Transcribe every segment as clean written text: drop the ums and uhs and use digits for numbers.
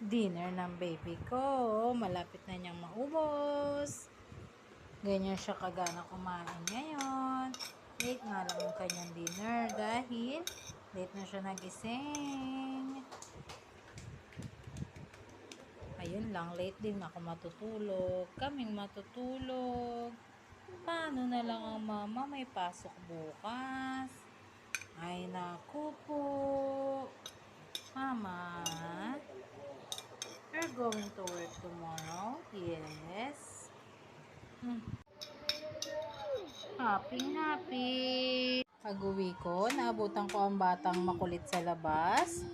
dinner ng baby ko. Malapit na niyang maubos. Ganyan siya kagana kumain ngayon. Late nga lang ang kanyang dinner dahil late na siya nagising. Ayun lang, late din ako matutulog. Kaming matutulog. Paano na lang ang mama may pasok bukas? Ay naku po. Mama, you're going to work tomorrow? Yes. Happy. Pag-uwi ko, naabutan ko ang batang makulit sa labas.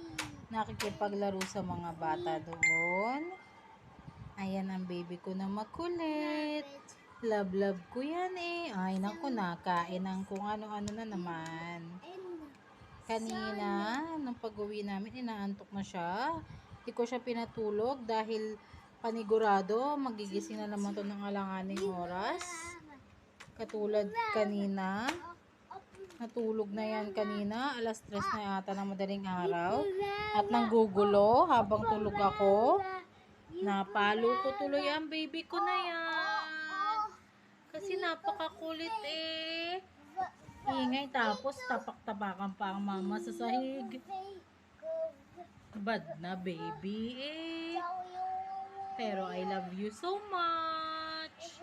Nakikipaglaro sa mga bata doon. Ayan ang baby ko na makulit. Love ko yan eh. Ay naku, nakain ang kung ano-ano na naman. Kanina, nung pag-uwi namin, inaantok na siya. Hindi ko siya pinatulog dahil panigurado, magigising na naman to ng alanganing oras. Katulad kanina, natulog na yan kanina, alas 3 na yata ng madaling araw. At nanggugulo habang tulog ako. Napalo ko tuloy ang baby ko na yan. Kasi napakakulit eh. Ingay tapos tapak-tapakan pa ang mama sa sahig. Bad na baby eh. Pero I love you so much.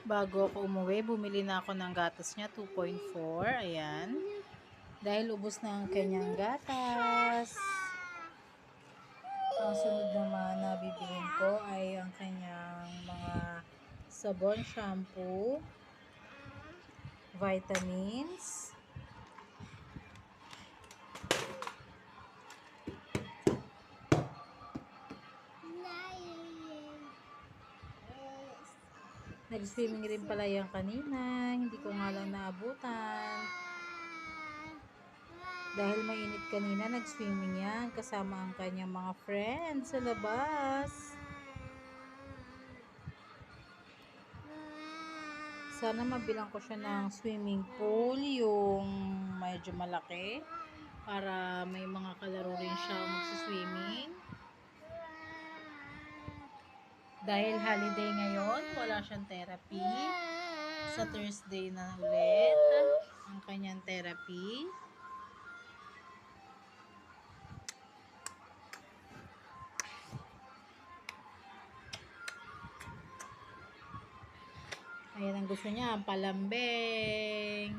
Bago ako umuwi, bumili na ako ng gatas niya, 2.4. Ayan. Dahil ubos na ang kanyang gatas. Ang sunod naman na bibilin ko ay ang kanyang mga sabon, shampoo, vitamins, nag-swimming rin pala yan kanina, hindi ko nga lang naabutan. Dahil mainit kanina, nag-swimming yan kasama ang kanyang mga friends sa labas. Sana mabilang ko siya ng swimming pool, yung medyo malaki, para may mga kalaro rin siya magsiswimming. Dahil holiday ngayon, wala siyang therapy. Sa Thursday na ulit ang kanyang therapy. Ayan ang gusto niya, palambing.